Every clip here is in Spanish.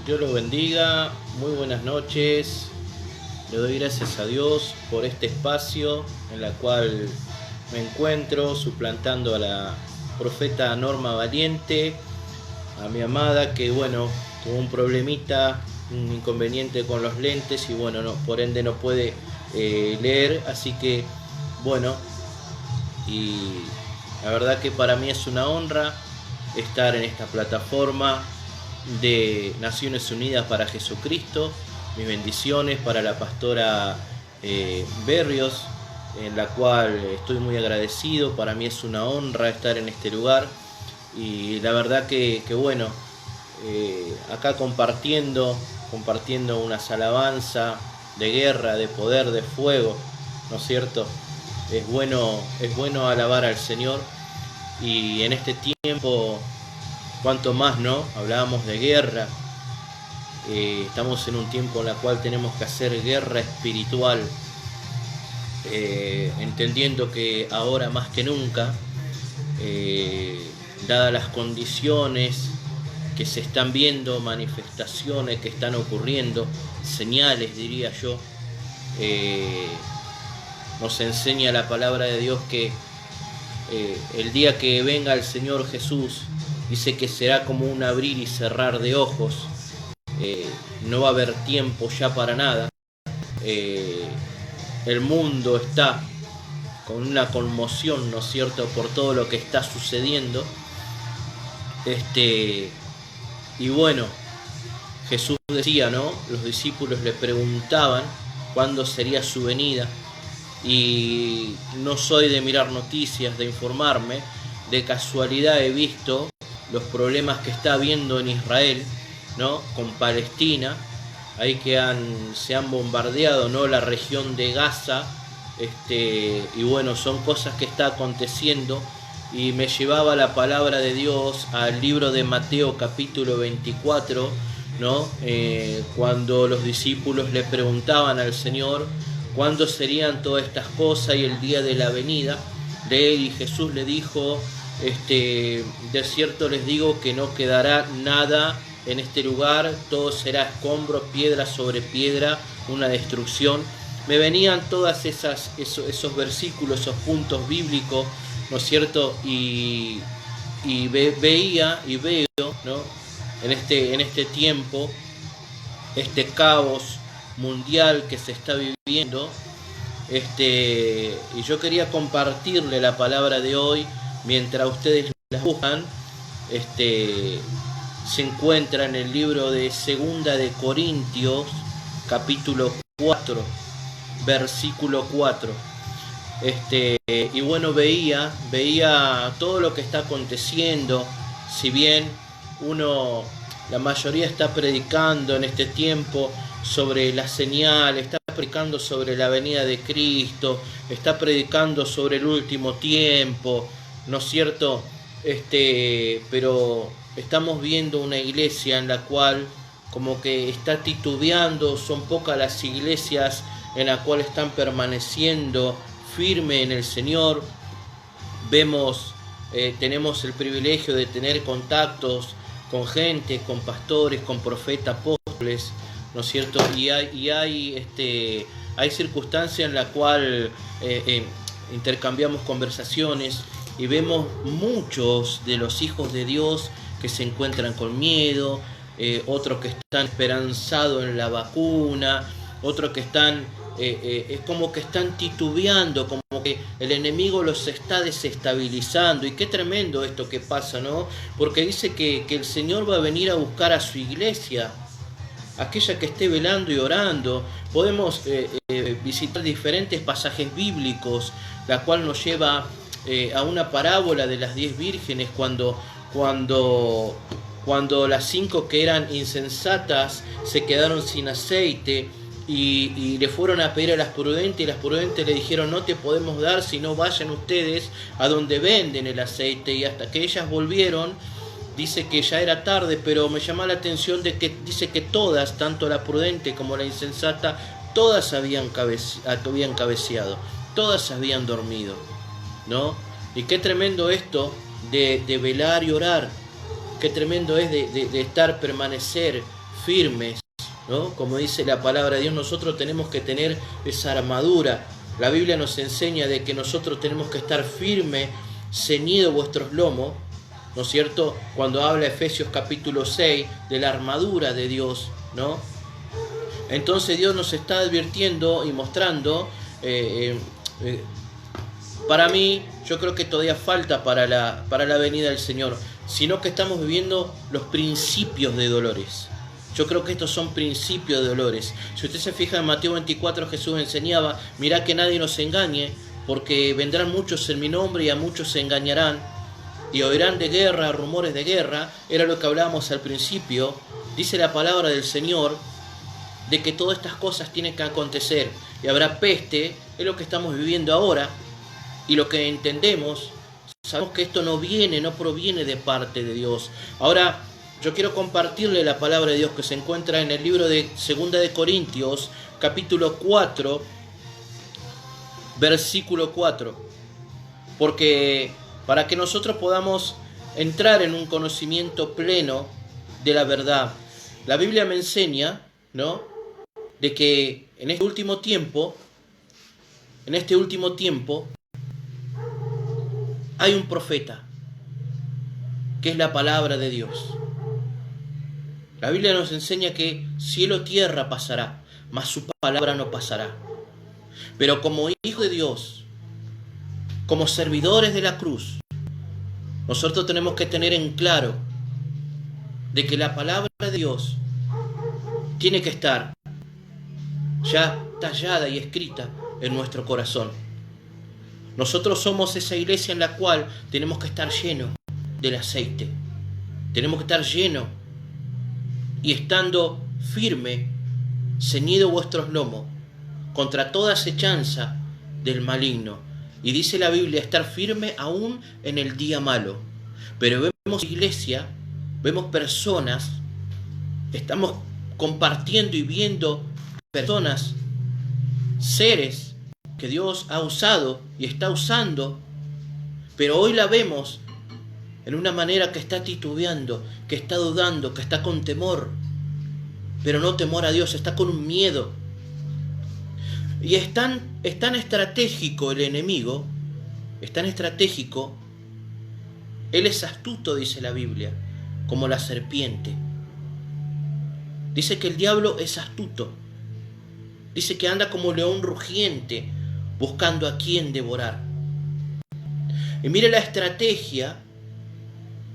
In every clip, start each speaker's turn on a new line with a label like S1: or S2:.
S1: Dios los bendiga, muy buenas noches. Le doy gracias a Dios por este espacio en la cual me encuentro suplantando a la profeta Norma Valiente, a mi amada que bueno, tuvo un problemita, un inconveniente con los lentes y bueno, por ende no puede leer, así que bueno, y la verdad que para mí es una honra estar en esta plataforma de Naciones Unidas para Jesucristo. Mis bendiciones para la pastora Berrios, en la cual estoy muy agradecido. Para mí es una honra estar en este lugar y la verdad que bueno, acá compartiendo unas alabanzas de guerra, de poder, de fuego, ¿no es cierto? Es bueno alabar al Señor, y en este tiempo cuanto más, ¿no? Hablábamos de guerra. Estamos en un tiempo en el cual tenemos que hacer guerra espiritual, entendiendo que ahora más que nunca, dadas las condiciones que se están viendo, manifestaciones que están ocurriendo, señales diría yo, nos enseña la palabra de Dios que el día que venga el Señor Jesús, dice que será como un abrir y cerrar de ojos. No va a haber tiempo ya para nada. El mundo está con una conmoción, ¿no es cierto?, por todo lo que está sucediendo. Y bueno, Jesús decía, ¿no? Los discípulos le preguntaban cuándo sería su venida. Y no soy de mirar noticias, de informarme. De casualidad he visto los problemas que está habiendo en Israel, ¿no? Con Palestina, ahí que se han bombardeado, ¿no?, la región de Gaza, y bueno, son cosas que está aconteciendo, y me llevaba la palabra de Dios al libro de Mateo capítulo 24, ¿no? Cuando los discípulos le preguntaban al Señor cuándo serían todas estas cosas y el día de la venida de Él, y Jesús le dijo: de cierto les digo que no quedará nada en este lugar, todo será escombro, piedra sobre piedra, una destrucción. Me venían todas esos versículos, esos puntos bíblicos, ¿no es cierto? Y veía y veo, ¿no?, en este tiempo, este caos mundial que se está viviendo, y yo quería compartirle la palabra de hoy mientras ustedes la buscan. Se encuentra en el libro de Segunda de Corintios capítulo 4 versículo 4. Y bueno, veía todo lo que está aconteciendo. Si bien la mayoría está predicando en este tiempo sobre la señal, está predicando sobre la venida de Cristo, está predicando sobre el último tiempo, ¿no es cierto? Pero estamos viendo una iglesia en la cual como que está titubeando. Son pocas las iglesias en las cuales están permaneciendo firme en el Señor. Tenemos el privilegio de tener contactos con gente, con pastores, con profetas, apóstoles, ¿no es cierto? Y hay circunstancias en la cual intercambiamos conversaciones y vemos muchos de los hijos de Dios que se encuentran con miedo, otros que están esperanzados en la vacuna, otros que están es como que están titubeando, como que el enemigo los está desestabilizando. Y qué tremendo esto que pasa, ¿no? Porque dice que el Señor va a venir a buscar a su iglesia, aquella que esté velando y orando. Podemos visitar diferentes pasajes bíblicos, la cual nos lleva a una parábola de las 10 vírgenes, cuando las 5 que eran insensatas se quedaron sin aceite, y le fueron a pedir a las prudentes, y las prudentes le dijeron: no te podemos dar, si no vayan ustedes a donde venden el aceite. Y hasta que ellas volvieron, dice que ya era tarde, pero me llama la atención de que dice que todas, tanto la prudente como la insensata, todas habían cabeceado, todas habían dormido, ¿no? Y qué tremendo esto de velar y orar, qué tremendo es de estar, permanecer firmes, ¿no? Como dice la palabra de Dios, nosotros tenemos que tener esa armadura. La Biblia nos enseña de que nosotros tenemos que estar firmes, ceñidos vuestros lomos, ¿no es cierto? Cuando habla Efesios capítulo 6 de la armadura de Dios, ¿no? Entonces Dios nos está advirtiendo y mostrando, para mí, yo creo que todavía falta para la venida del Señor, sino que estamos viviendo los principios de dolores. Yo creo que estos son principios de dolores. Si usted se fija en Mateo 24, Jesús enseñaba, mirad que nadie nos engañe, porque vendrán muchos en mi nombre y a muchos se engañarán, y oirán de guerra, rumores de guerra. Era lo que hablábamos al principio. Dice la palabra del Señor de que todas estas cosas tienen que acontecer, y habrá peste. Es lo que estamos viviendo ahora, y lo que entendemos, sabemos que esto no proviene de parte de Dios. Ahora, yo quiero compartirle la palabra de Dios que se encuentra en el libro de 2 de Corintios, capítulo 4, versículo 4. Porque para que nosotros podamos entrar en un conocimiento pleno de la verdad. La Biblia me enseña, ¿no?, de que en este último tiempo hay un profeta, que es la palabra de Dios. La Biblia nos enseña que cielo o tierra pasará, mas su palabra no pasará. Pero como hijos de Dios, como servidores de la cruz, nosotros tenemos que tener en claro de que la palabra de Dios tiene que estar ya tallada y escrita en nuestro corazón. Nosotros somos esa iglesia en la cual tenemos que estar llenos del aceite. Tenemos que estar llenos y estando firme, ceñido vuestros lomos contra toda acechanza del maligno. Y dice la Biblia, estar firme aún en el día malo. Pero vemos iglesia, vemos personas, estamos compartiendo y viendo personas, seres que Dios ha usado y está usando, pero hoy la vemos en una manera que está titubeando, que está dudando, que está con temor, pero no temor a Dios, está con un miedo. Y es tan estratégico el enemigo, es tan estratégico, él es astuto, dice la Biblia, como la serpiente. Dice que el diablo es astuto, dice que anda como león rugiente, buscando a quien devorar. Y mire la estrategia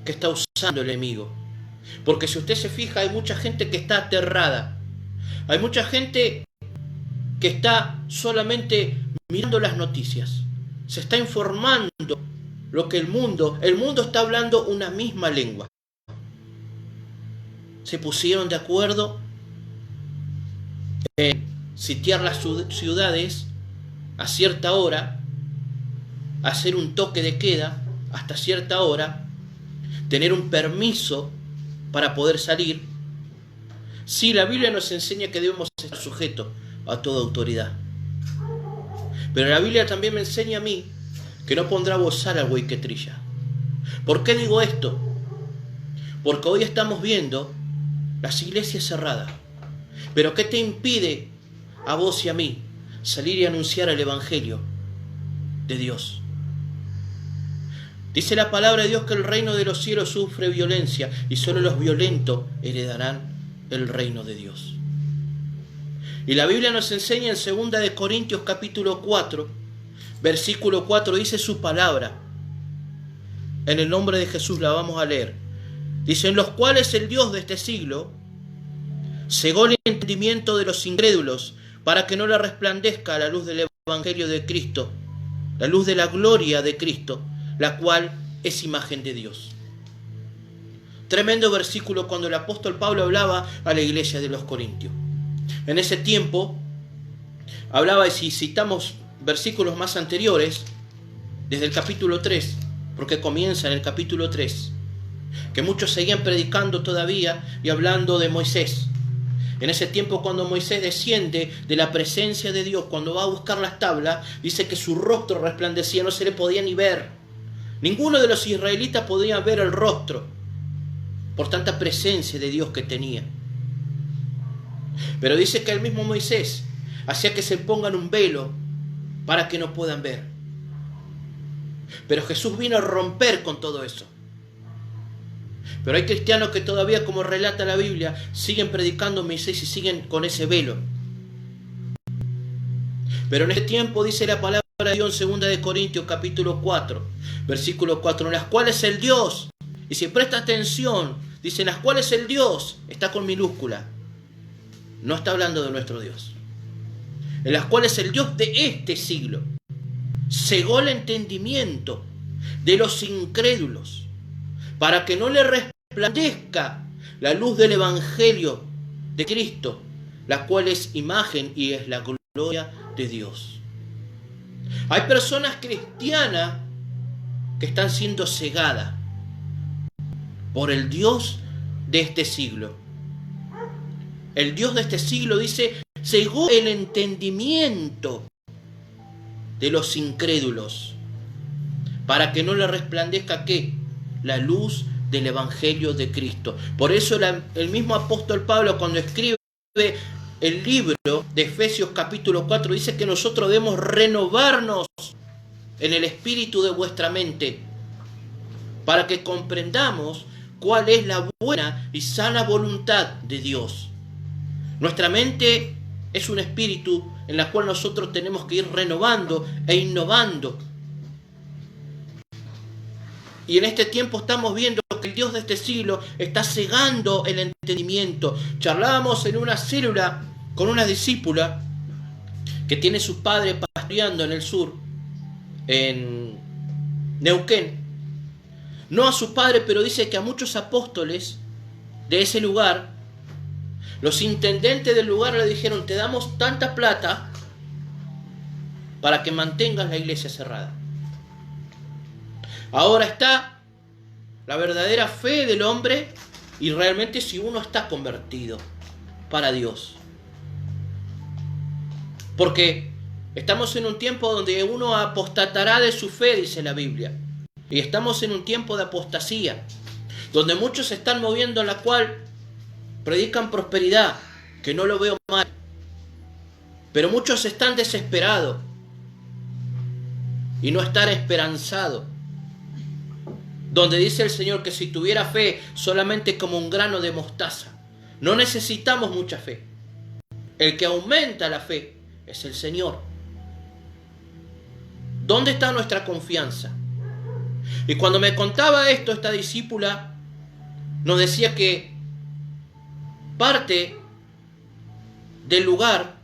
S1: que está usando el enemigo. Porque si usted se fija, hay mucha gente que está aterrada. Hay mucha gente que está solamente mirando las noticias. Se está informando lo que el mundo está hablando una misma lengua. Se pusieron de acuerdo en sitiar las ciudades a cierta hora, hacer un toque de queda hasta cierta hora, tener un permiso para poder salir. Sí, la Biblia nos enseña que debemos estar sujetos a toda autoridad. Pero la Biblia también me enseña a mí que no pondrá bozal al buey que trilla. ¿Por qué digo esto? Porque hoy estamos viendo las iglesias cerradas. Pero ¿qué te impide a vos y a mí salir y anunciar el Evangelio de Dios? Dice la palabra de Dios que el reino de los cielos sufre violencia y solo los violentos heredarán el reino de Dios. Y la Biblia nos enseña en 2 de Corintios capítulo 4, versículo 4, dice su palabra. En el nombre de Jesús la vamos a leer. Dice, en los cuales el Dios de este siglo cegó el entendimiento de los incrédulos para que no le resplandezca la luz del Evangelio de Cristo, la luz de la gloria de Cristo, la cual es imagen de Dios. Tremendo versículo cuando el apóstol Pablo hablaba a la iglesia de los Corintios. En ese tiempo hablaba, y si citamos versículos más anteriores, desde el capítulo 3, porque comienza en el capítulo 3, que muchos seguían predicando todavía y hablando de Moisés. En ese tiempo, cuando Moisés desciende de la presencia de Dios, cuando va a buscar las tablas, dice que su rostro resplandecía, no se le podía ni ver. Ninguno de los israelitas podía ver el rostro por tanta presencia de Dios que tenía. Pero dice que el mismo Moisés hacía que se pongan un velo para que no puedan ver. Pero Jesús vino a romper con todo eso. Pero hay cristianos que todavía, como relata la Biblia, siguen predicando Moisés y siguen con ese velo. Pero en este tiempo dice la palabra de Dios en 2 Corintios capítulo 4, versículo 4, en las cuales el Dios, y si presta atención, dice en las cuales el Dios, está con minúscula, no está hablando de nuestro Dios, en las cuales el Dios de este siglo cegó el entendimiento de los incrédulos, para que no le resplandezca la luz del Evangelio de Cristo, la cual es imagen y es la gloria de Dios. Hay personas cristianas que están siendo cegadas por el Dios de este siglo. El Dios de este siglo, dice, cegó el entendimiento de los incrédulos, para que no le resplandezca ¿qué? La luz del Evangelio de Cristo. Por eso el mismo apóstol Pablo, cuando escribe el libro de Efesios capítulo 4, dice que nosotros debemos renovarnos en el espíritu de vuestra mente, para que comprendamos cuál es la buena y sana voluntad de Dios. Nuestra mente es un espíritu en la cual nosotros tenemos que ir renovando e innovando. Y en este tiempo estamos viendo que el Dios de este siglo está cegando el entendimiento. Charlábamos en una célula con una discípula que tiene su padre pastoreando en el sur, en Neuquén. No a su padre, pero dice que a muchos apóstoles de ese lugar, los intendentes del lugar le dijeron, te damos tanta plata para que mantengas la iglesia cerrada. Ahora está la verdadera fe del hombre y realmente si uno está convertido para Dios. Porque estamos en un tiempo donde uno apostatará de su fe, dice la Biblia. Y estamos en un tiempo de apostasía, donde muchos se están moviendo, en la cual predican prosperidad, que no lo veo mal. Pero muchos están desesperados y no están esperanzados. Donde dice el Señor que si tuviera fe solamente como un grano de mostaza, no necesitamos mucha fe. El que aumenta la fe es el Señor. ¿Dónde está nuestra confianza? Y cuando me contaba esto, esta discípula nos decía que parte del lugar,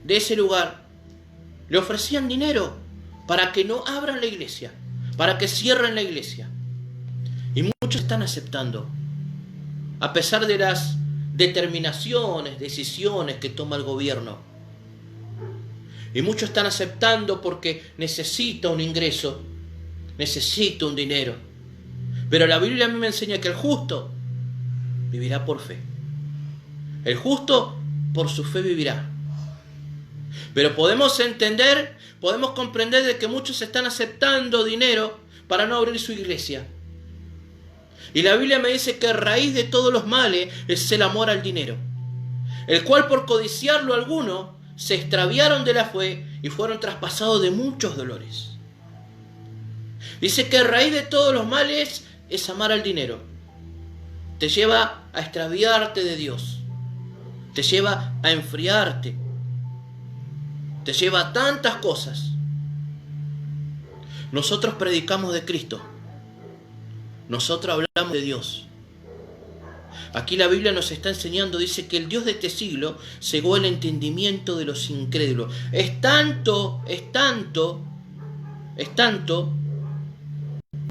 S1: de ese lugar, le ofrecían dinero para que no abran la iglesia, para que cierren la iglesia. Y muchos están aceptando, a pesar de las determinaciones, decisiones que toma el gobierno. Y muchos están aceptando porque necesita un ingreso, necesita un dinero. Pero la Biblia a mí me enseña que el justo vivirá por fe. El justo por su fe vivirá. Pero podemos entender, podemos comprender de que muchos están aceptando dinero para no abrir su iglesia. Y la Biblia me dice que raíz de todos los males es el amor al dinero, el cual por codiciarlo algunos se extraviaron de la fe y fueron traspasados de muchos dolores. Dice que raíz de todos los males es amar al dinero. Te lleva a extraviarte de Dios, te lleva a enfriarte, te lleva a tantas cosas. Nosotros predicamos de Cristo, nosotros hablamos de Dios. Aquí la Biblia nos está enseñando, dice que el Dios de este siglo cegó el entendimiento de los incrédulos. Es tanto el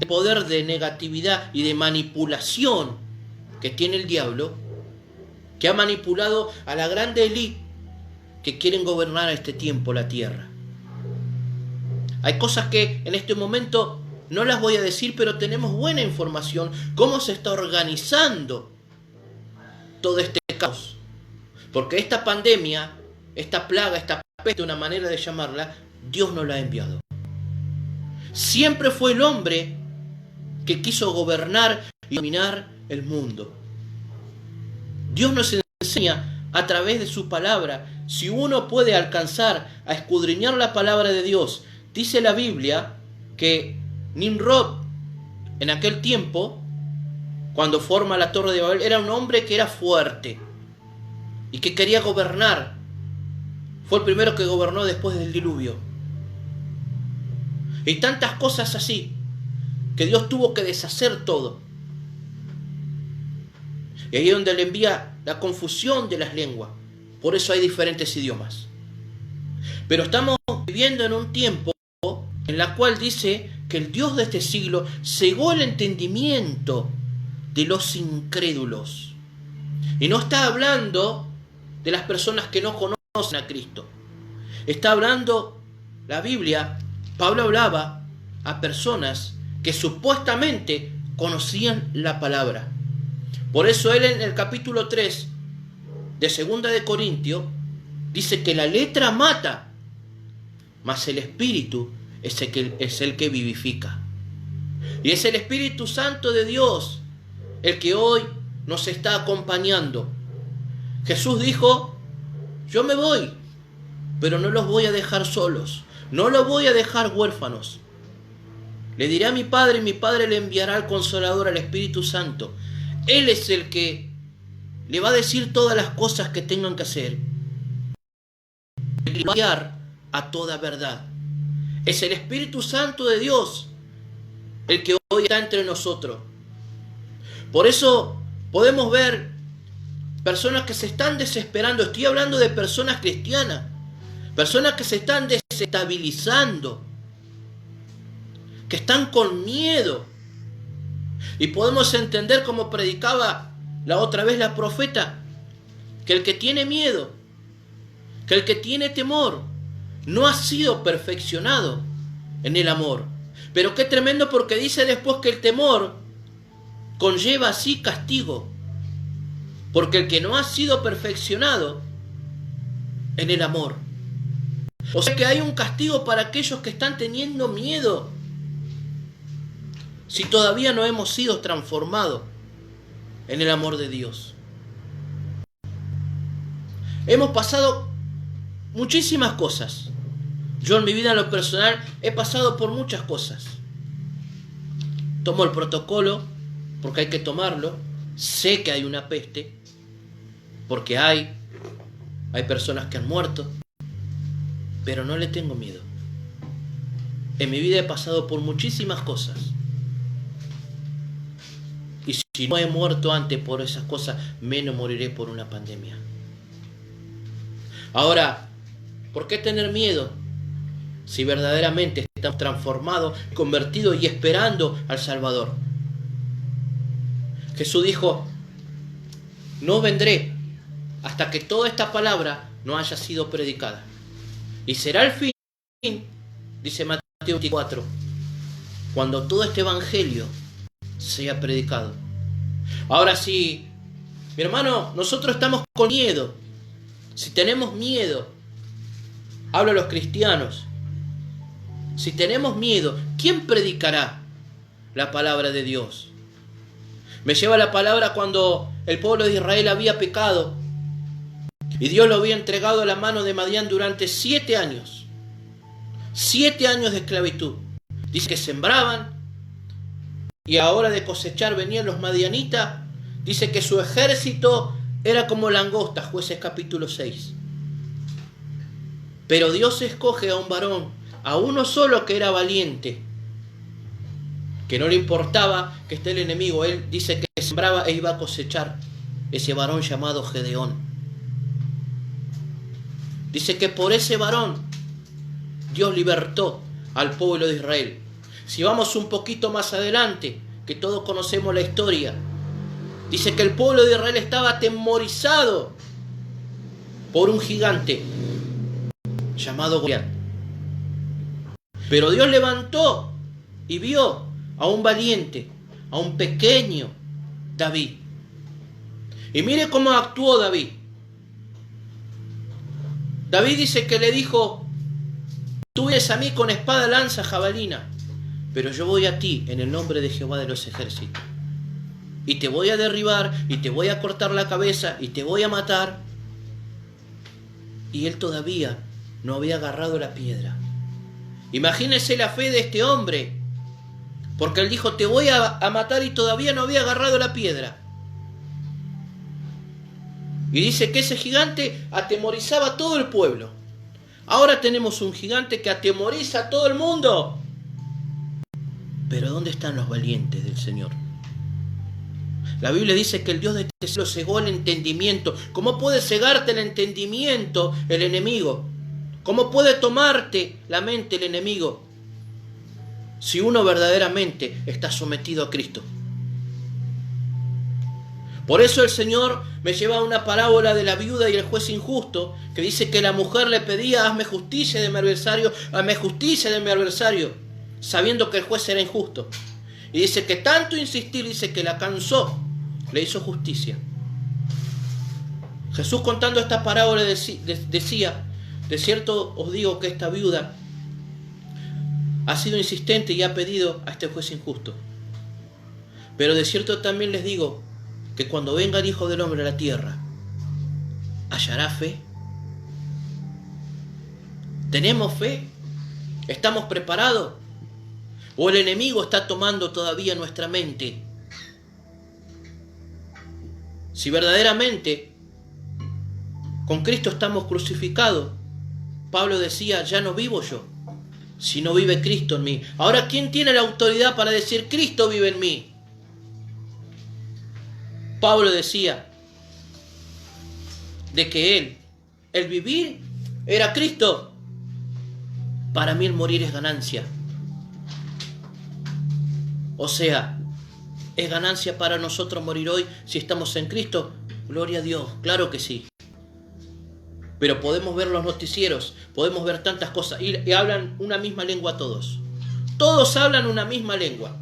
S1: poder de negatividad y de manipulación que tiene el diablo, que ha manipulado a la grande élite que quieren gobernar a este tiempo la tierra. Hay cosas que en este momento no las voy a decir, pero tenemos buena información cómo se está organizando todo este caos. Porque esta pandemia, esta plaga, esta peste, una manera de llamarla, Dios no la ha enviado. Siempre fue el hombre que quiso gobernar y dominar el mundo. Dios nos enseña a través de su palabra. Si uno puede alcanzar a escudriñar la palabra de Dios, dice la Biblia que Nimrod, en aquel tiempo, cuando forma la Torre de Babel, era un hombre que era fuerte y que quería gobernar. Fue el primero que gobernó después del diluvio. Y tantas cosas así, que Dios tuvo que deshacer todo. Y ahí es donde le envía la confusión de las lenguas. Por eso hay diferentes idiomas. Pero estamos viviendo en un tiempo en la cual dice que el Dios de este siglo cegó el entendimiento de los incrédulos. Y no está hablando de las personas que no conocen a Cristo. Está hablando, la Biblia, Pablo hablaba a personas que supuestamente conocían la palabra. Por eso él en el capítulo 3 de 2 de Corintios dice que la letra mata, mas el Espíritu es el que vivifica. Y es el Espíritu Santo de Dios el que hoy nos está acompañando. Jesús dijo, yo me voy, pero no los voy a dejar solos, no los voy a dejar huérfanos. Le diré a mi Padre y mi Padre le enviará al Consolador, al Espíritu Santo. Él es el que le va a decir todas las cosas que tengan que hacer. Y va a guiar a toda verdad. Es el Espíritu Santo de Dios el que hoy está entre nosotros. Por eso podemos ver personas que se están desesperando. Estoy hablando de personas cristianas. Personas que se están desestabilizando. Que están con miedo. Y podemos entender, como predicaba la otra vez la profeta, que el que tiene miedo, que el que tiene temor, no ha sido perfeccionado en el amor. Pero qué tremendo, porque dice después que el temor conlleva así castigo. Porque el que no ha sido perfeccionado en el amor. O sea que hay un castigo para aquellos que están teniendo miedo. Si todavía no hemos sido transformados en el amor de Dios. Hemos pasado muchísimas cosas. Yo en mi vida en lo personal he pasado por muchas cosas. Tomo el protocolo porque hay que tomarlo. Sé que hay una peste porque hay personas que han muerto, pero no le tengo miedo. En mi vida he pasado por muchísimas cosas. Y si no he muerto antes por esas cosas, menos moriré por una pandemia. Ahora, ¿por qué tener miedo? Si verdaderamente estamos transformados, convertidos y esperando al Salvador. Jesús dijo, no vendré hasta que toda esta palabra no haya sido predicada. Y será el fin, dice Mateo 24, cuando todo este evangelio sea predicado. Ahora sí, mi hermano, nosotros estamos con miedo. Si tenemos miedo, hablo a los cristianos, si tenemos miedo, ¿quién predicará la palabra de Dios? Me lleva la palabra cuando el pueblo de Israel había pecado y Dios lo había entregado a la mano de Madián durante 7 años. 7 años de esclavitud. Dice que sembraban y a hora de cosechar venían los madianitas. Dice que su ejército era como langostas, Jueces capítulo 6. Pero Dios escoge a un varón, a uno solo que era valiente, que no le importaba que esté el enemigo. Él dice que sembraba e iba a cosechar. Ese varón llamado Gedeón. Dice que por ese varón Dios libertó al pueblo de Israel. Si vamos un poquito más adelante, que todos conocemos la historia, dice que el pueblo de Israel estaba atemorizado por un gigante llamado Goliat. Pero Dios levantó y vio a un valiente, a un pequeño David. Y mire cómo actuó David. David dice que le dijo: tú vienes a mí con espada, lanza, jabalina, pero yo voy a ti en el nombre de Jehová de los ejércitos. Y te voy a derribar, y te voy a cortar la cabeza, y te voy a matar. Y él todavía no había agarrado la piedra. Imagínense la fe de este hombre, porque él dijo: te voy a matar, y todavía no había agarrado la piedra. Y dice que ese gigante atemorizaba a todo el pueblo. Ahora tenemos un gigante que atemoriza a todo el mundo. Pero ¿dónde están los valientes del Señor? La Biblia dice que el Dios de este cielo cegó el entendimiento. ¿Cómo puede cegarte el entendimiento el enemigo? ¿Cómo puede tomarte la mente el enemigo si uno verdaderamente está sometido a Cristo? Por eso el Señor me lleva a una parábola de la viuda y el juez injusto, que dice que la mujer le pedía: hazme justicia de mi adversario, hazme justicia de mi adversario, sabiendo que el juez era injusto. Y dice que tanto insistir, dice que la cansó, le hizo justicia. Jesús, contando esta parábola, decía: de cierto os digo que esta viuda ha sido insistente y ha pedido a este juez injusto. Pero de cierto también les digo que cuando venga el Hijo del Hombre a la tierra, ¿hallará fe? ¿Tenemos fe? ¿Estamos preparados? ¿O el enemigo está tomando todavía nuestra mente? Si verdaderamente con Cristo estamos crucificados, Pablo decía: ya no vivo yo, sino vive Cristo en mí. Ahora, ¿quién tiene la autoridad para decir: Cristo vive en mí? Pablo decía de que el vivir era Cristo. Para mí el morir es ganancia. O sea, ¿es ganancia para nosotros morir hoy si estamos en Cristo? Gloria a Dios, claro que sí. Pero podemos ver los noticieros, podemos ver tantas cosas, y hablan una misma lengua todos. Todos hablan una misma lengua.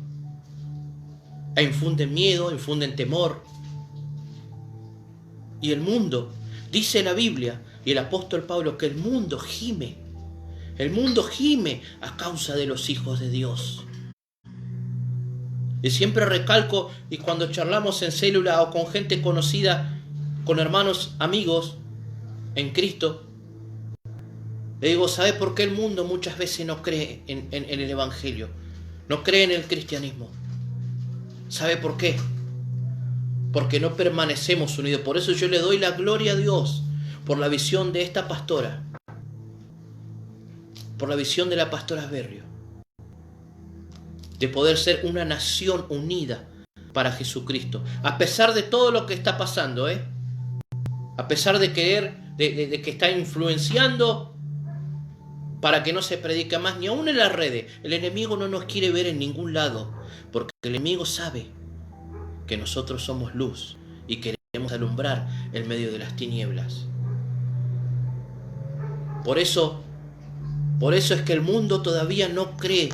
S1: E infunden miedo, infunden temor. Y el mundo, dice la Biblia y el apóstol Pablo, que el mundo gime. El mundo gime a causa de los hijos de Dios. Y siempre recalco, y cuando charlamos en célula o con gente conocida, con hermanos, amigos en Cristo, le digo: ¿sabe por qué el mundo muchas veces no cree en el Evangelio? No cree en el cristianismo. ¿Sabe por qué? Porque no permanecemos unidos. Por eso yo le doy la gloria a Dios por la visión de esta pastora, por la visión de la pastora Berrio, de poder ser una nación unida para Jesucristo, a pesar de todo lo que está pasando, a pesar de que está influenciando para que no se predique más, ni aún en las redes. El enemigo no nos quiere ver en ningún lado, porque el enemigo sabe que nosotros somos luz y queremos alumbrar en medio de las tinieblas. Por eso es que el mundo todavía no cree.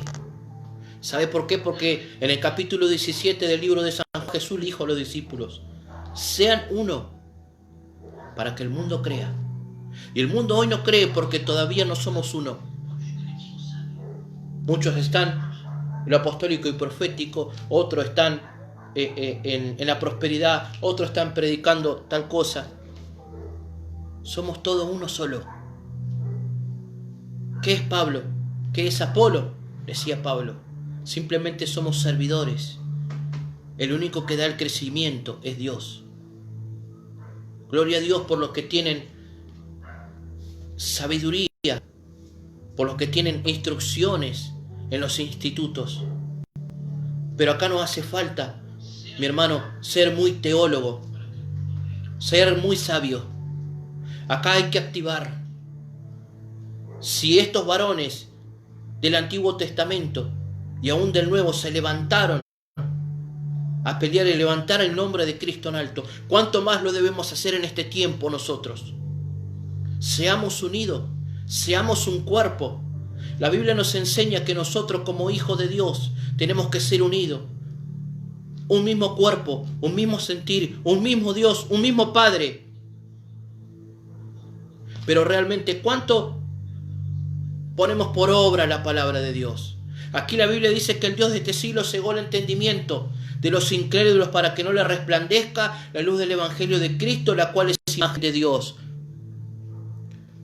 S1: ¿Sabe por qué? Porque en el capítulo 17 del libro de San Juan, Jesús le dijo a los discípulos: sean uno para que el mundo crea. Y el mundo hoy no cree porque todavía no somos uno. Muchos están en lo apostólico y profético, otros están en la prosperidad, otros están predicando tal cosa. Somos todos uno solo. ¿Qué es Pablo? ¿Qué es Apolo? Decía Pablo: simplemente somos servidores. El único que da el crecimiento es Dios. Gloria a Dios por los que tienen sabiduría, por los que tienen instrucciones en los institutos. Pero acá nos hace falta, mi hermano, ser muy teólogo, ser muy sabio. Acá hay que activar. Si estos varones del Antiguo Testamento y aún del Nuevo se levantaron a pelear y levantar el nombre de Cristo en alto, ¿cuánto más lo debemos hacer en este tiempo nosotros? Seamos unidos, seamos un cuerpo. La Biblia nos enseña que nosotros como hijos de Dios Tenemos que ser unidos. Un mismo cuerpo, un mismo sentir, un mismo Dios, un mismo Padre. Pero realmente, ¿cuánto ponemos por obra la palabra de Dios? Aquí la Biblia dice que el Dios de este siglo cegó el entendimiento de los incrédulos para que no le resplandezca la luz del Evangelio de Cristo, la cual es imagen de Dios.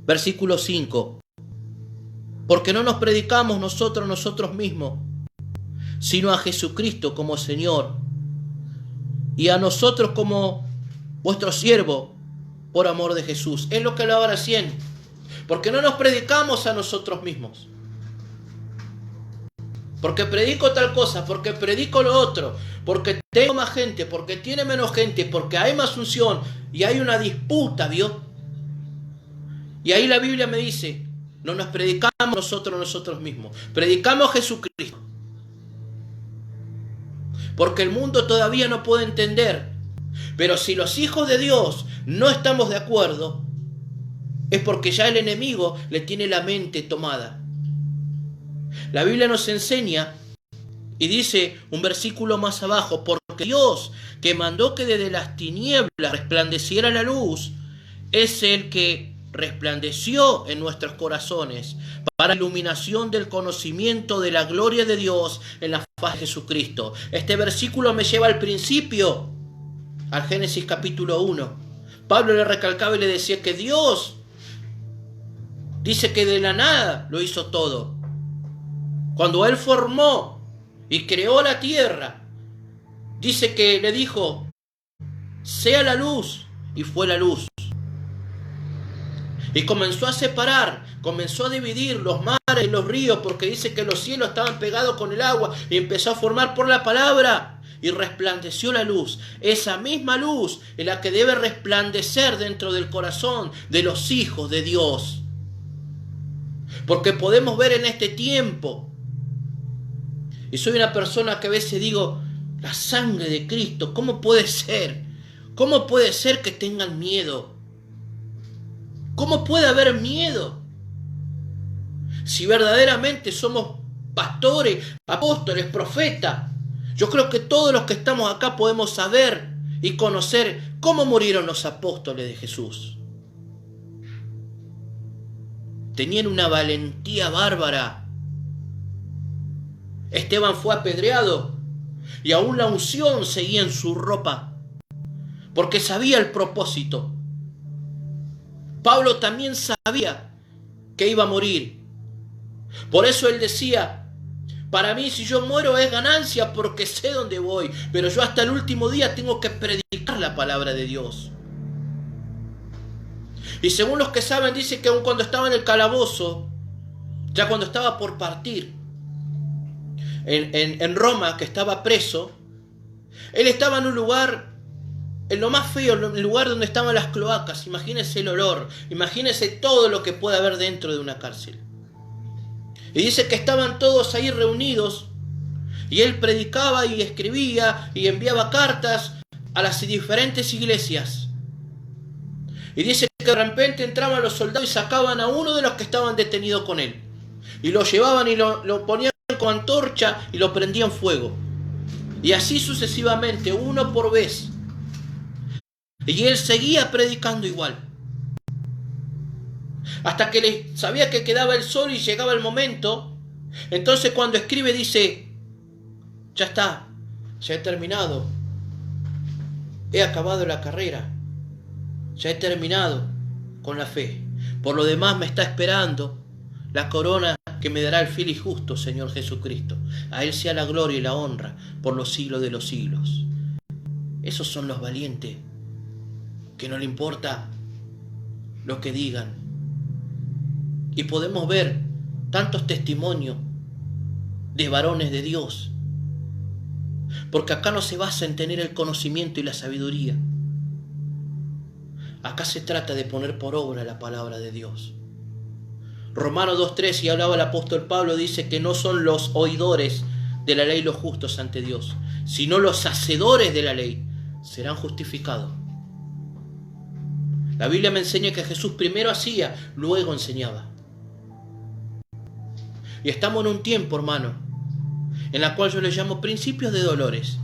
S1: Versículo 5. Porque no nos predicamos nosotros mismos, sino a Jesucristo como Señor, y a nosotros como vuestro siervo, por amor de Jesús. Es lo que hablaba recién. Porque no nos predicamos a nosotros mismos. Porque predico tal cosa, porque predico lo otro, porque tengo más gente, porque tiene menos gente, porque hay más unción y hay una disputa, ¿vio? Y ahí la Biblia me dice, no nos predicamos nosotros mismos, predicamos a Jesucristo. Porque el mundo todavía no puede entender. Pero si los hijos de Dios no estamos de acuerdo, es porque ya el enemigo le tiene la mente tomada. La Biblia nos enseña y dice un versículo más abajo, porque Dios que mandó que desde las tinieblas resplandeciera la luz, es el que resplandeció en nuestros corazones para iluminación del conocimiento de la gloria de Dios en la faz de Jesucristo. Este versículo me lleva al principio, al Génesis capítulo 1. Pablo le recalcaba y le decía que Dios dice que de la nada lo hizo todo. Cuando Él formó y creó la tierra, dice que le dijo, sea la luz, y fue la luz. Y comenzó a separar, comenzó a dividir los mares y los ríos, porque dice que los cielos estaban pegados con el agua, y empezó a formar por la palabra, y resplandeció la luz. Esa misma luz es la que debe resplandecer dentro del corazón de los hijos de Dios. Porque podemos ver en este tiempo, y soy una persona que a veces digo, la sangre de Cristo, ¿cómo puede ser? ¿Cómo puede ser que tengan miedo? ¿Cómo puede haber miedo? Si verdaderamente somos pastores, apóstoles, profetas, yo creo que todos los que estamos acá podemos saber y conocer cómo murieron los apóstoles de Jesús. Tenían una valentía bárbara. Esteban fue apedreado y aún la unción seguía en su ropa, porque sabía el propósito. Pablo también sabía que iba a morir. Por eso él decía, para mí si yo muero es ganancia porque sé dónde voy, pero yo hasta el último día tengo que predicar la palabra de Dios. Y según los que saben, dice que aun cuando estaba en el calabozo, ya cuando estaba por partir, en Roma, que estaba preso, él estaba en un lugar, en lo más feo, en el lugar donde estaban las cloacas. Imagínense el olor, imagínense todo lo que puede haber dentro de una cárcel. Y dice que estaban todos ahí reunidos, y él predicaba y escribía y enviaba cartas a las diferentes iglesias. Y dice que de repente entraban los soldados y sacaban a uno de los que estaban detenidos con él. Y lo llevaban y lo ponían con antorcha y lo prendían fuego. Y así sucesivamente, uno por vez. Y él seguía predicando igual. Hasta que sabía que quedaba el sol y llegaba el momento. Entonces cuando escribe dice, ya está, ya he terminado. He acabado la carrera. Ya he terminado con la fe. Por lo demás me está esperando la corona que me dará el fiel y justo Señor Jesucristo. A Él sea la gloria y la honra por los siglos de los siglos. Esos son los valientes, que no le importa lo que digan. Y podemos ver tantos testimonios de varones de Dios. Porque acá no se basa en tener el conocimiento y la sabiduría. Acá se trata de poner por obra la palabra de Dios. Romanos 2:3, y hablaba el apóstol Pablo, dice que no son los oidores de la ley los justos ante Dios, sino los hacedores de la ley serán justificados. La Biblia me enseña que Jesús primero hacía, luego enseñaba. Y estamos en un tiempo, hermano, en la cual yo le llamo principios de dolores.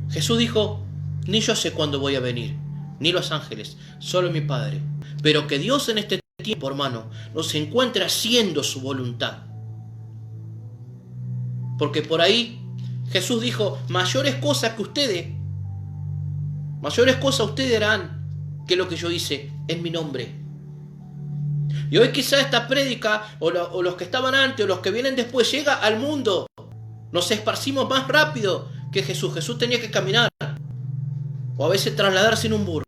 S1: Jesús dijo, ni yo sé cuándo voy a venir, ni los ángeles, solo mi Padre. Pero que Dios en este tiempo, hermano, nos encuentre haciendo su voluntad. Porque por ahí Jesús dijo, mayores cosas ustedes harán que lo que yo hice en mi nombre. Y hoy quizá esta prédica, o los que estaban antes, o los que vienen después, llega al mundo. Nos esparcimos más rápido que Jesús. Jesús tenía que caminar, o a veces trasladarse en un burro.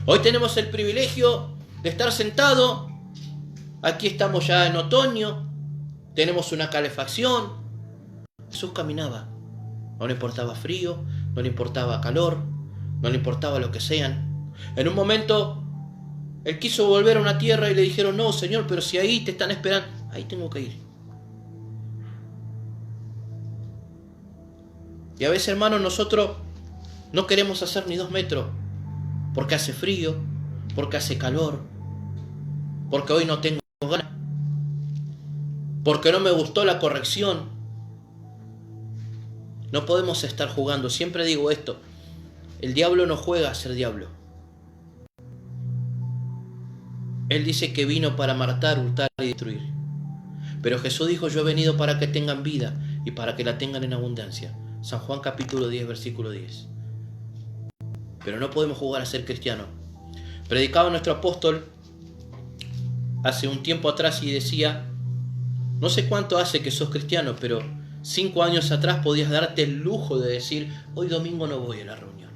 S1: Hoy tenemos el privilegio de estar sentado. Aquí estamos ya en otoño, tenemos una calefacción. Jesús caminaba. No le importaba frío, no le importaba calor, no le importaba lo que sean. En un momento, él quiso volver a una tierra y le dijeron, no, Señor, pero si ahí te están esperando, ahí tengo que ir. Y a veces, hermanos, nosotros no queremos hacer ni 2 metros, porque hace frío, porque hace calor, porque hoy no tengo ganas, porque no me gustó la corrección. No podemos estar jugando. Siempre digo esto, el diablo no juega a ser diablo. Él dice que vino para matar, hurtar y destruir. Pero Jesús dijo, yo he venido para que tengan vida y para que la tengan en abundancia. San Juan capítulo 10, versículo 10. Pero no podemos jugar a ser cristianos. Predicaba nuestro apóstol hace un tiempo atrás y decía, no sé cuánto hace que sos cristiano, pero 5 años atrás podías darte el lujo de decir, hoy domingo no voy a la reunión.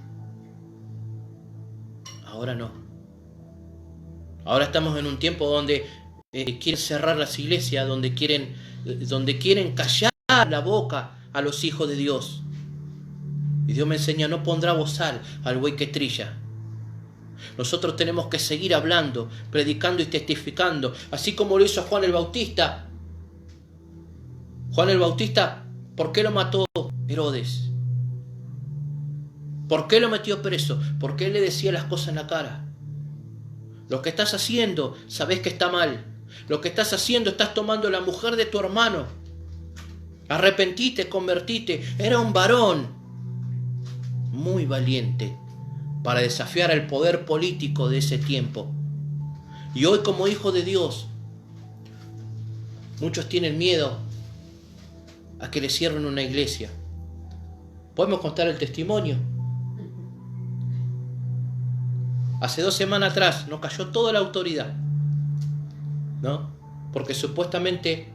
S1: Ahora no. Ahora estamos en un tiempo donde quieren cerrar las iglesias, donde quieren callar la boca a los hijos de Dios. Y Dios me enseña, no pondrá bozal al buey que trilla. Nosotros tenemos que seguir hablando, predicando y testificando, así como lo hizo Juan el Bautista. Juan el Bautista, ¿por qué lo mató Herodes? ¿Por qué lo metió preso? Porque él le decía las cosas en la cara. Lo que estás haciendo, sabes que está mal. Lo que estás haciendo, estás tomando la mujer de tu hermano. Arrepentite, convertite. Era un varón muy valiente para desafiar al poder político de ese tiempo. Y hoy, como hijo de Dios, muchos tienen miedo a que le cierren una iglesia. ¿Podemos contar el testimonio? Hace 2 semanas atrás nos cayó toda la autoridad, ¿no? Porque supuestamente,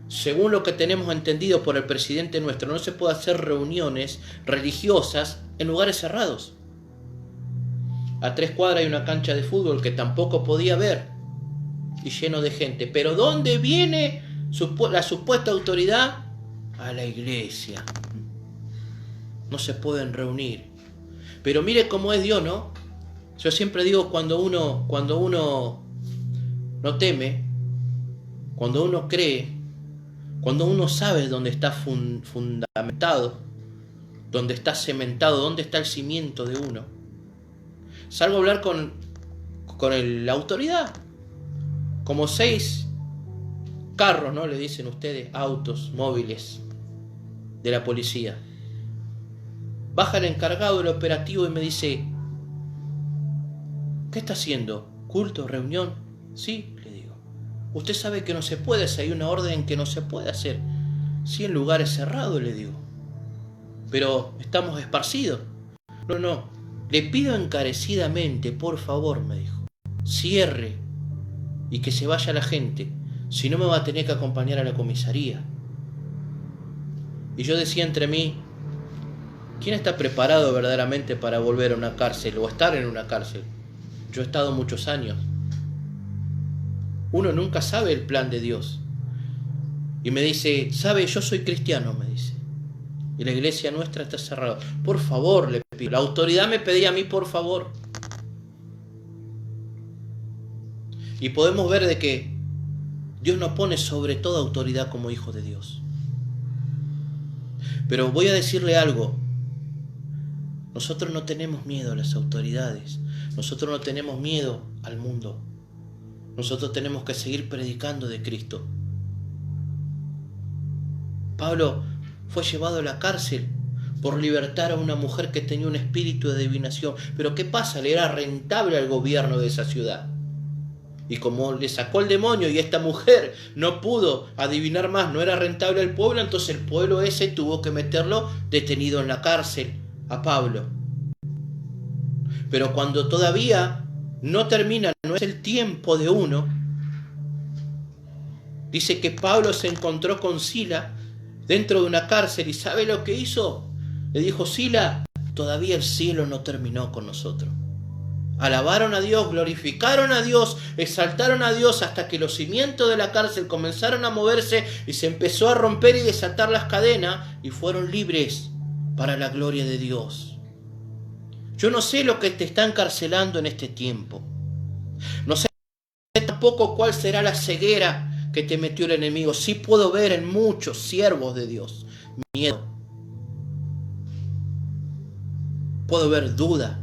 S1: según lo que tenemos entendido por el presidente nuestro, no se puede hacer reuniones religiosas en lugares cerrados. A 3 cuadras hay una cancha de fútbol que tampoco podía ver y lleno de gente. Pero ¿dónde viene la supuesta autoridad? A la iglesia. No se pueden reunir. Pero mire cómo es Dios, ¿no? Yo siempre digo, cuando uno no teme, cuando uno cree, cuando uno sabe dónde está fundamentado, dónde está cementado, dónde está el cimiento de uno, salgo a hablar con la autoridad. Como 6 carros, ¿no? Le dicen ustedes, autos móviles de la policía. Baja el encargado del operativo y me dice, ¿qué está haciendo? ¿Culto? ¿Reunión? Sí, le digo. Usted sabe que no se puede hacer, hay una orden que no se puede hacer. Sí, en lugares cerrados, le digo. Pero estamos esparcidos. No. Le pido encarecidamente, por favor, me dijo, cierre y que se vaya la gente. Si no, me va a tener que acompañar a la comisaría. Y yo decía entre mí, ¿quién está preparado verdaderamente para volver a una cárcel o estar en una cárcel? Yo he estado muchos años. Uno nunca sabe el plan de Dios. Y me dice, ¿sabe? Yo soy cristiano, me dice. Y la iglesia nuestra está cerrada. Por favor, le pido. La autoridad me pedía a mí, por favor. Y podemos ver de que Dios nos pone sobre toda autoridad como hijos de Dios. Pero voy a decirle algo. Nosotros no tenemos miedo a las autoridades. Nosotros no tenemos miedo al mundo. Nosotros tenemos que seguir predicando de Cristo. Pablo fue llevado a la cárcel por libertar a una mujer que tenía un espíritu de adivinación. Pero ¿qué pasa? Le era rentable al gobierno de esa ciudad. Y como le sacó el demonio y esta mujer no pudo adivinar más, no era rentable al pueblo, entonces el pueblo ese tuvo que meterlo detenido en la cárcel a Pablo. Pero cuando todavía no termina, no es el tiempo de uno, dice que Pablo se encontró con Sila dentro de una cárcel y ¿sabe lo que hizo? Le dijo: Sila, todavía el cielo no terminó con nosotros. Alabaron a Dios, glorificaron a Dios, exaltaron a Dios hasta que los cimientos de la cárcel comenzaron a moverse y se empezó a romper y desatar las cadenas y fueron libres para la gloria de Dios. Yo no sé lo que te está encarcelando en este tiempo. No sé tampoco cuál será la ceguera que te metió el enemigo. Sí puedo ver en muchos siervos de Dios miedo. Puedo ver duda.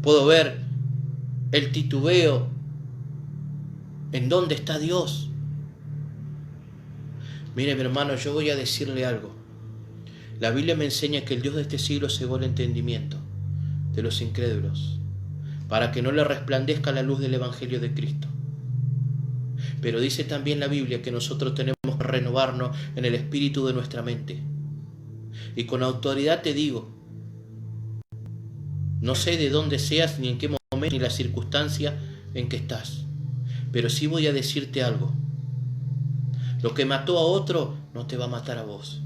S1: Puedo ver el titubeo. ¿En dónde está Dios? Mire, mi hermano, yo voy a decirle algo. La Biblia me enseña que el Dios de este siglo cegó el entendimiento de los incrédulos para que no le resplandezca la luz del Evangelio de Cristo. Pero dice también la Biblia que nosotros tenemos que renovarnos en el espíritu de nuestra mente. Y con autoridad te digo, no sé de dónde seas, ni en qué momento, ni la circunstancia en que estás, pero sí voy a decirte algo. Lo que mató a otro no te va a matar a vos.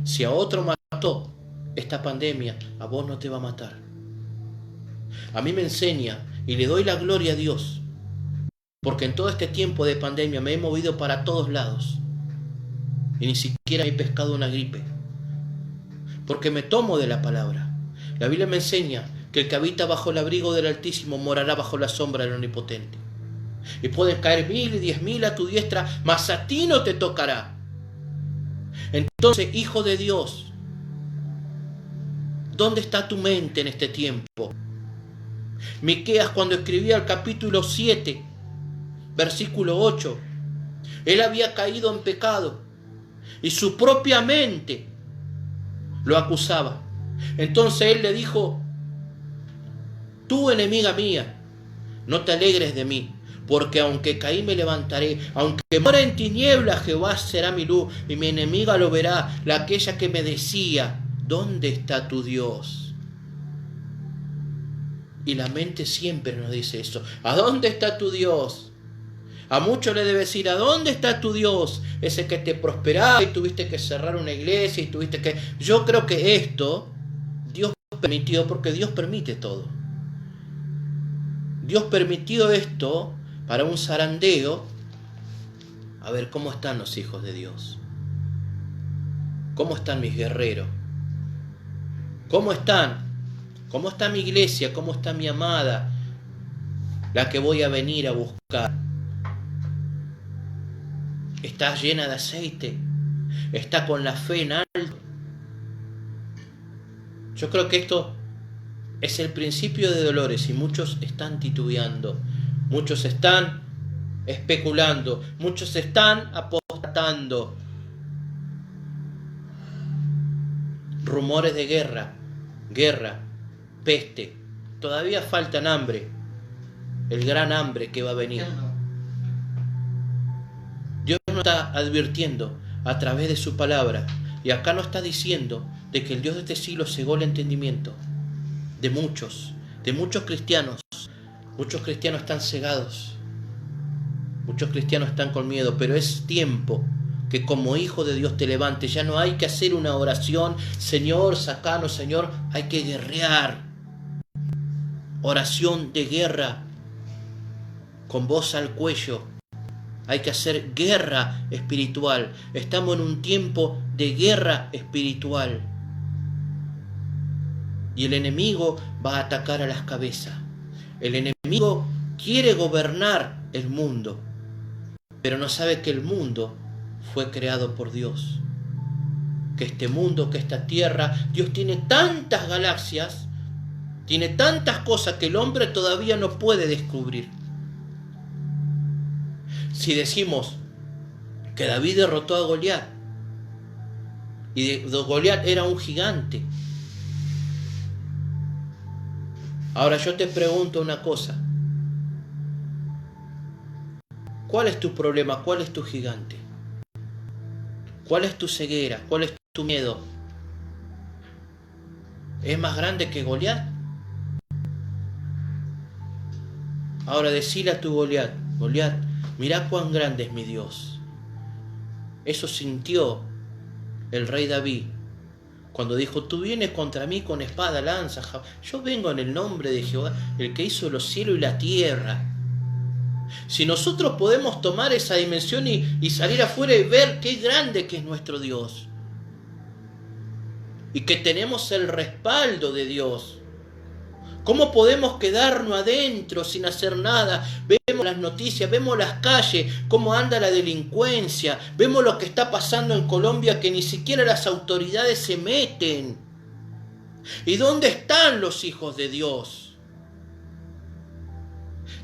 S1: Si a otro mató esta pandemia, a vos no te va a matar. A mí me enseña y le doy la gloria a Dios, porque en todo este tiempo de pandemia me he movido para todos lados y ni siquiera he pescado una gripe, porque me tomo de la palabra. La Biblia me enseña que el que habita bajo el abrigo del Altísimo morará bajo la sombra del Omnipotente. Y pueden caer 1000 y 10.000 a tu diestra, mas a ti no te tocará. Entonces, hijo de Dios, ¿dónde está tu mente en este tiempo? Miqueas, cuando escribía el capítulo 7, versículo 8, él había caído en pecado y su propia mente lo acusaba. Entonces él le dijo: tú, enemiga mía, no te alegres de mí, porque aunque caí me levantaré, aunque muera en tinieblas, Jehová será mi luz, y mi enemiga lo verá, aquella que me decía: ¿dónde está tu Dios? Y la mente siempre nos dice eso: ¿a dónde está tu Dios? A muchos le debe decir: ¿a dónde está tu Dios? Ese que te prosperaba y tuviste que cerrar una iglesia y tuviste que... Yo creo que esto Dios permitió, porque Dios permite todo. Dios permitió esto para un zarandeo. A ver, ¿cómo están los hijos de Dios? ¿Cómo están mis guerreros? ¿Cómo están? ¿Cómo está mi iglesia? ¿Cómo está mi amada? La que voy a venir a buscar. ¿Está llena de aceite? ¿Está con la fe en alto? Yo creo que esto es el principio de dolores y muchos están titubeando, muchos están especulando, muchos están apostatando. Rumores de guerra, peste. Todavía faltan hambre, el gran hambre que va a venir. Dios nos está advirtiendo a través de su palabra, y acá nos está diciendo de que el Dios de este siglo cegó el entendimiento de muchos cristianos. Muchos cristianos están cegados, muchos cristianos están con miedo, pero es tiempo que como hijo de Dios te levantes. Ya no hay que hacer una oración: Señor, sacanos, Señor. Hay que guerrear. Oración de guerra, con voz al cuello. Hay que hacer guerra espiritual. Estamos en un tiempo de guerra espiritual. Y el enemigo va a atacar a las cabezas. El enemigo quiere gobernar el mundo, pero no sabe que el mundo fue creado por Dios. Que este mundo, que esta tierra, Dios tiene tantas galaxias, tiene tantas cosas que el hombre todavía no puede descubrir. Si decimos Que David derrotó a Goliat. Y Goliat era un gigante. Ahora yo te pregunto una cosa. ¿Cuál es tu problema? ¿Cuál es tu gigante? ¿Cuál es tu ceguera? ¿Cuál es tu miedo? ¿Es más grande que Goliat? Ahora decile a tu Goliat: Goliat, mirá cuán grande es mi Dios. Eso sintió el rey David cuando dijo: tú vienes contra mí con espada, lanza. Yo vengo en el nombre de Jehová, el que hizo los cielos y la tierra. Si nosotros podemos tomar esa dimensión y salir afuera y ver qué grande que es nuestro Dios, y que tenemos el respaldo de Dios, ¿cómo podemos quedarnos adentro sin hacer nada? Vemos las noticias, vemos las calles, cómo anda la delincuencia, vemos lo que está pasando en Colombia, que ni siquiera las autoridades se meten. ¿Y dónde están los hijos de Dios?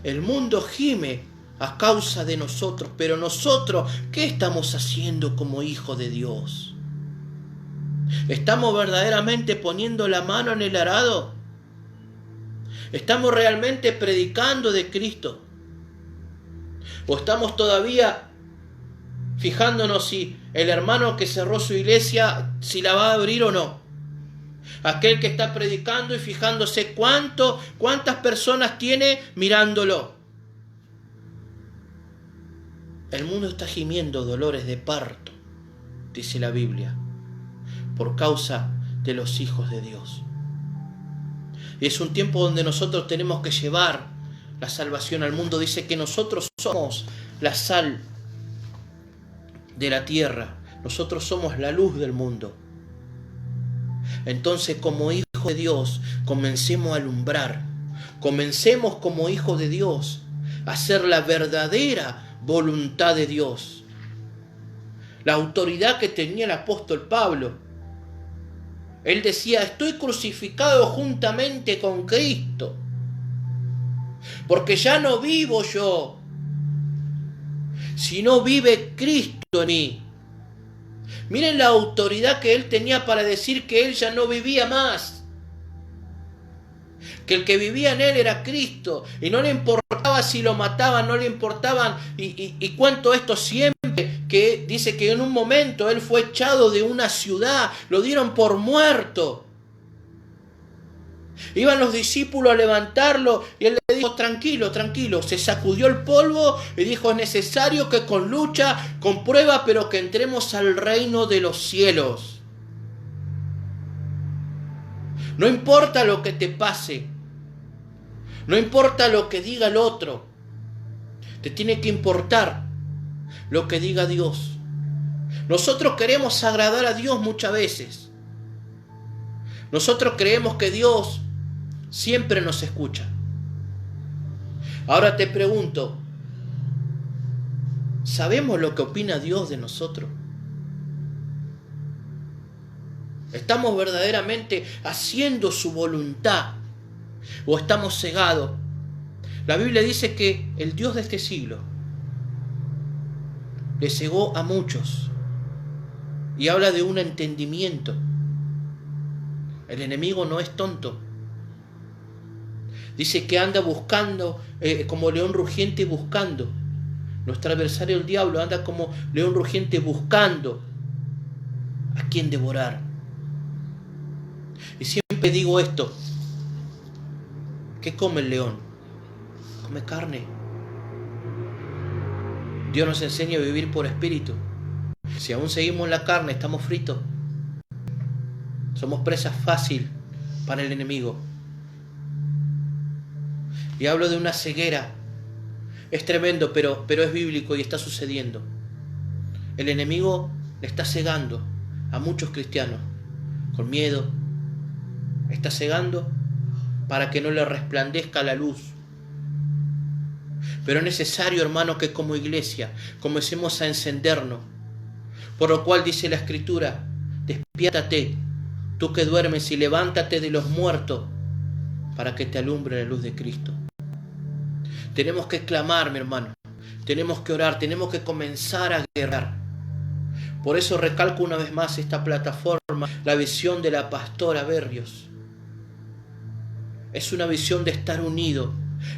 S1: El mundo gime a causa de nosotros, pero nosotros, ¿qué estamos haciendo como hijos de Dios? ¿Estamos verdaderamente poniendo la mano en el arado? ¿Estamos realmente predicando de Cristo? ¿O estamos todavía fijándonos si el hermano que cerró su iglesia, si la va a abrir o no? Aquel que está predicando y fijándose cuántas personas tiene mirándolo. El mundo está gimiendo dolores de parto, dice la Biblia, por causa de los hijos de Dios. Y es un tiempo donde nosotros tenemos que llevar la salvación al mundo. Dice que nosotros somos la sal de la tierra. Nosotros somos la luz del mundo. Entonces, como hijos de Dios, comencemos a alumbrar. Comencemos como hijos de Dios a hacer la verdadera voluntad de Dios. La autoridad que tenía el apóstol Pablo. Él decía: estoy crucificado juntamente con Cristo, porque ya no vivo yo, sino vive Cristo en mí. Miren la autoridad que él tenía para decir que él ya no vivía más, que el que vivía en él era Cristo, y no le importaba si lo mataban, no le importaban, y cuento esto siempre, que dice que en un momento él fue echado de una ciudad, lo dieron por muerto. Iban los discípulos a levantarlo y él le dijo: tranquilo, tranquilo. Se sacudió el polvo y dijo: es necesario que con lucha, con prueba, pero que entremos al reino de los cielos. No importa lo que te pase, no importa lo que diga el otro, te tiene que importar lo que diga Dios. Nosotros queremos agradar a Dios muchas veces. Nosotros creemos que Dios siempre nos escucha. Ahora te pregunto, ¿sabemos lo que opina Dios de nosotros? ¿Estamos verdaderamente haciendo su voluntad o estamos cegados? La Biblia dice que el Dios de este siglo le cegó a muchos y habla de un entendimiento. El enemigo no es tonto. Dice que anda buscando, como león rugiente buscando. Nuestro adversario el diablo anda como león rugiente buscando a quien devorar. Y siempre digo esto: ¿qué come el león? Come carne. Dios nos enseña a vivir por espíritu. Si aún seguimos en la carne, estamos fritos. Somos presa fácil para el enemigo. Y hablo de una ceguera. Es tremendo, pero es bíblico y está sucediendo. El enemigo le está cegando a muchos cristianos con miedo. Está cegando para que no le resplandezca la luz. Pero es necesario, hermano, que como iglesia comencemos a encendernos. Por lo cual dice la Escritura: despiértate, tú que duermes, y levántate de los muertos, para que te alumbre la luz de Cristo. Tenemos que clamar, mi hermano. Tenemos que orar, tenemos que comenzar a guerrear. Por eso recalco una vez más esta plataforma, la visión de la pastora Berrios. Es una visión de estar unido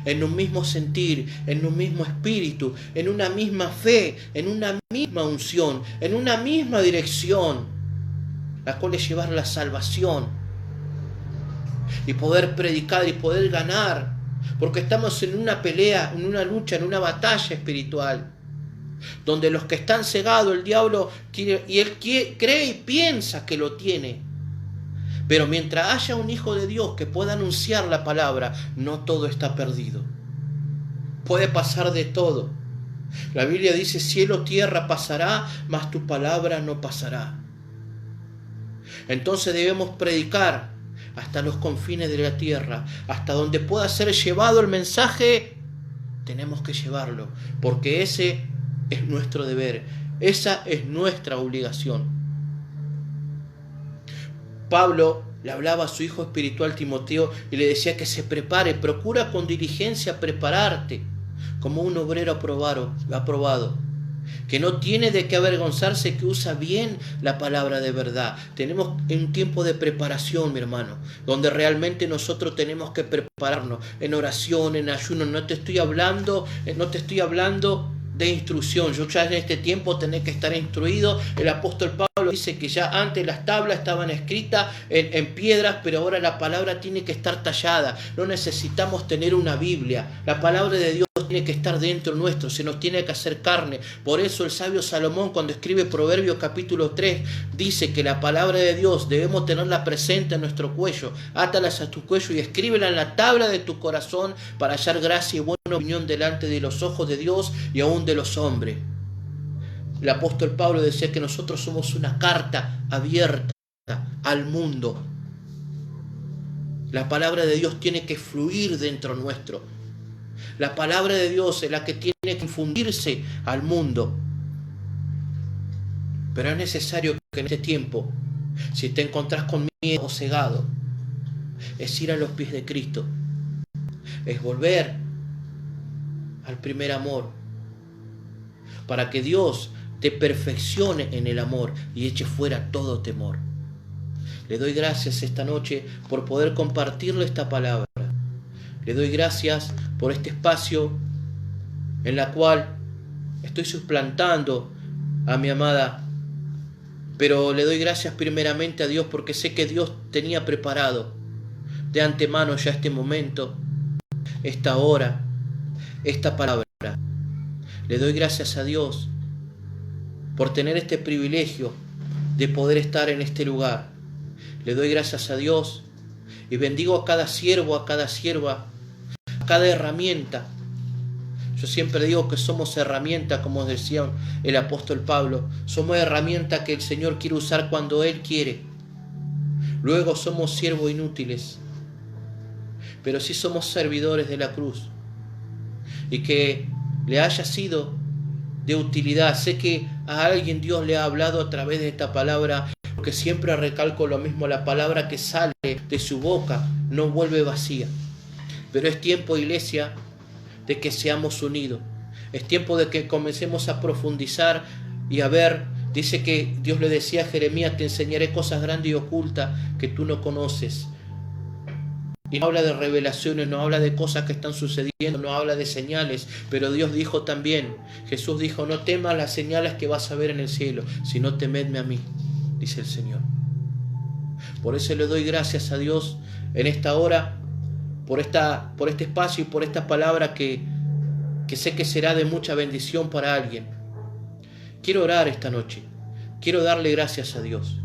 S1: en un mismo sentir, en un mismo espíritu, en una misma fe, en una misma unción, en una misma dirección, la cual es llevar la salvación y poder predicar y poder ganar, porque estamos en una pelea, en una lucha, en una batalla espiritual, donde los que están cegados, el diablo quiere, y él cree y piensa que lo tiene. Pero mientras haya un hijo de Dios que pueda anunciar la palabra, no todo está perdido. Puede pasar de todo. La Biblia dice, cielo, tierra pasará, mas tu palabra no pasará. Entonces debemos predicar hasta los confines de la tierra, hasta donde pueda ser llevado el mensaje, tenemos que llevarlo, porque ese es nuestro deber, esa es nuestra obligación. Pablo le hablaba a su hijo espiritual Timoteo y le decía que se prepare, procura con diligencia prepararte como un obrero aprobado, que no tiene de qué avergonzarse, que usa bien la palabra de verdad. Tenemos un tiempo de preparación, mi hermano, donde realmente nosotros tenemos que prepararnos en oración, en ayuno. No te estoy hablando de instrucción. Yo ya en este tiempo tenés que estar instruido. El apóstol Pablo dice que ya antes las tablas estaban escritas en piedras, pero ahora la palabra tiene que estar tallada. No necesitamos tener una Biblia. La palabra de Dios tiene que estar dentro nuestro, se nos tiene que hacer carne. Por eso el sabio Salomón, cuando escribe Proverbios capítulo 3, dice que la palabra de Dios debemos tenerla presente en nuestro cuello. Átalas a tu cuello y escríbela en la tabla de tu corazón para hallar gracia y buena opinión delante de los ojos de Dios y aún de los hombres. El apóstol Pablo decía que nosotros somos una carta abierta al mundo. La palabra de Dios tiene que fluir dentro nuestro. La palabra de Dios es la que tiene que infundirse al mundo. Pero es necesario que en este tiempo, si te encontrás con miedo o cegado, es ir a los pies de Cristo. Es volver al primer amor, para que Dios te perfeccione en el amor y eche fuera todo temor. Le doy gracias esta noche por poder compartirle esta palabra. Le doy gracias por este espacio en la cual estoy suplantando a mi amada, pero le doy gracias primeramente a Dios porque sé que Dios tenía preparado de antemano ya este momento, esta hora, esta palabra. Le doy gracias a Dios por tener este privilegio de poder estar en este lugar. Le doy gracias a Dios y bendigo a cada siervo, a cada sierva, a cada herramienta. Yo siempre digo que somos herramientas, como decía el apóstol Pablo. Somos herramientas que el Señor quiere usar cuando Él quiere. Luego somos siervos inútiles, pero sí somos servidores de la cruz. Y que le haya sido de utilidad. Sé que a alguien Dios le ha hablado a través de esta palabra, porque siempre recalco lo mismo, la palabra que sale de su boca no vuelve vacía. Pero es tiempo, iglesia, de que seamos unidos. Es tiempo de que comencemos a profundizar y a ver. Dice que Dios le decía a Jeremías, te enseñaré cosas grandes y ocultas que tú no conoces. Y no habla de revelaciones, no habla de cosas que están sucediendo, no habla de señales. Pero Dios dijo también, Jesús dijo, no temas las señales que vas a ver en el cielo, sino temedme a mí, dice el Señor. Por eso le doy gracias a Dios en esta hora, por este espacio y por esta palabra que sé que será de mucha bendición para alguien. Quiero orar esta noche, quiero darle gracias a Dios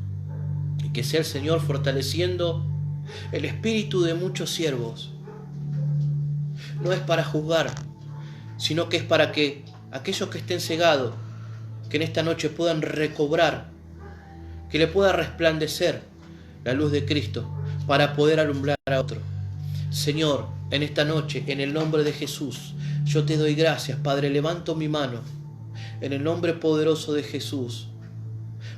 S1: y que sea el Señor fortaleciendo el espíritu de muchos siervos. No es para juzgar, sino que es para que aquellos que estén cegados, que en esta noche puedan recobrar, que le pueda resplandecer la luz de Cristo para poder alumbrar a otro. Señor, en esta noche, en el nombre de Jesús, yo te doy gracias, Padre. Levanto mi mano en el nombre poderoso de Jesús,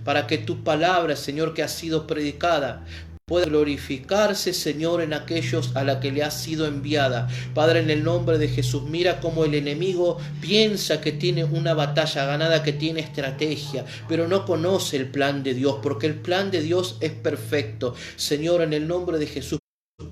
S1: para que tu palabra, Señor, que ha sido predicada, pueda glorificarse, Señor, en aquellos a la que le ha sido enviada. Padre, en el nombre de Jesús, mira cómo el enemigo piensa que tiene una batalla ganada, que tiene estrategia, pero no conoce el plan de Dios, porque el plan de Dios es perfecto. Señor, en el nombre de Jesús,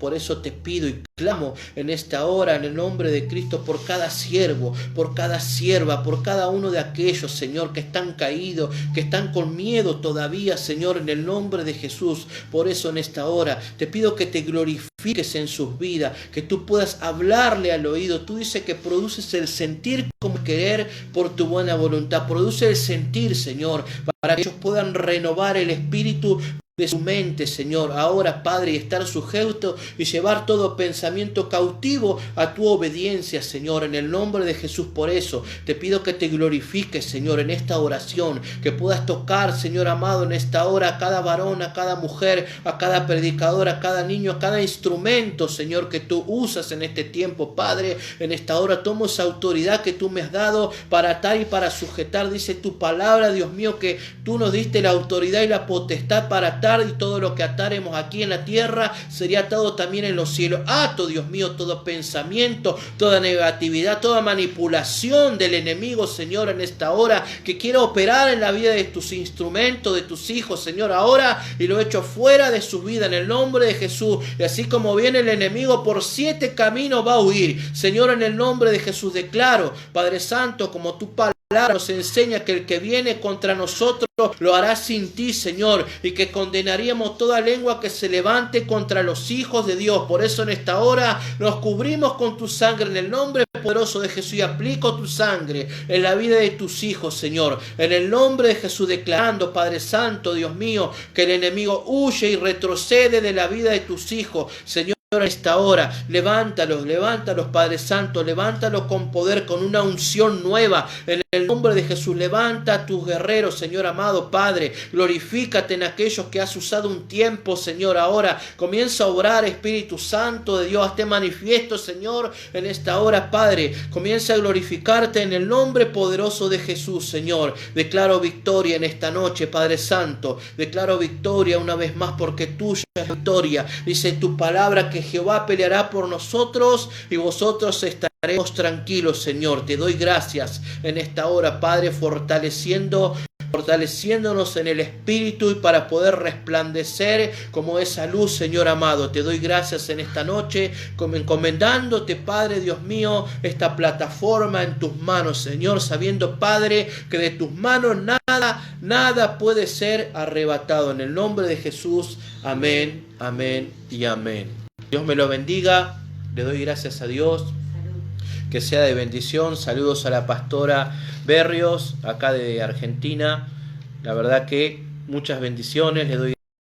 S1: por eso te pido y clamo en esta hora, en el nombre de Cristo, por cada siervo, por cada sierva, por cada uno de aquellos, Señor, que están caídos, que están con miedo todavía, Señor, en el nombre de Jesús. Por eso en esta hora te pido que te glorifiques en sus vidas, que tú puedas hablarle al oído. Tú dices que produces el sentir como querer por tu buena voluntad. Produce el sentir, Señor, para que ellos puedan renovar el espíritu de su mente, Señor, ahora, Padre, y estar sujeto y llevar todo pensamiento cautivo a tu obediencia, Señor, en el nombre de Jesús. Por eso te pido que te glorifiques, Señor, en esta oración, que puedas tocar, Señor amado, en esta hora a cada varón, a cada mujer, a cada predicador, a cada niño, a cada instrumento, Señor, que tú usas en este tiempo, Padre. En esta hora tomo esa autoridad que tú me has dado para atar y para sujetar. Dice tu palabra, Dios mío, que tú nos diste la autoridad y la potestad para atar, y todo lo que ataremos aquí en la tierra sería atado también en los cielos. Ato, Dios mío, todo pensamiento, toda negatividad, toda manipulación del enemigo, Señor, en esta hora, que quiera operar en la vida de tus instrumentos, de tus hijos, Señor, ahora, y lo echo fuera de su vida en el nombre de Jesús. Y así como viene el enemigo por 7 caminos, va a huir, Señor, en el nombre de Jesús. Declaro, Padre Santo, como tu palabra nos enseña, que el que viene contra nosotros lo hará sin ti, Señor, y que condenaríamos toda lengua que se levante contra los hijos de Dios. Por eso en esta hora nos cubrimos con tu sangre en el nombre poderoso de Jesús, y aplico tu sangre en la vida de tus hijos, Señor, en el nombre de Jesús, declarando, Padre Santo, Dios mío, que el enemigo huye y retrocede de la vida de tus hijos, Señor. En esta hora, levántalos, Padre Santo, levántalos con poder, con una unción nueva, en el nombre de Jesús. Levanta a tus guerreros, Señor amado, Padre, glorifícate en aquellos que has usado un tiempo, Señor. Ahora comienza a obrar, Espíritu Santo de Dios, hazte manifiesto, Señor, en esta hora, Padre. Comienza a glorificarte en el nombre poderoso de Jesús, Señor. Declaro victoria en esta noche, Padre Santo, declaro victoria una vez más, porque tuya es victoria. Dice tu palabra que Jehová peleará por nosotros y vosotros estaremos tranquilos, Señor. Te doy gracias en esta hora, Padre, fortaleciéndonos en el Espíritu, y para poder resplandecer como esa luz, Señor amado. Te doy gracias en esta noche, encomendándote, Padre Dios mío, esta plataforma en tus manos, Señor, sabiendo, Padre, que de tus manos nada puede ser arrebatado. En el nombre de Jesús, amén, amén y amén. Dios me lo bendiga, le doy gracias a Dios, que sea de bendición. Saludos a la pastora Berrios, acá de Argentina. La verdad que muchas bendiciones, le doy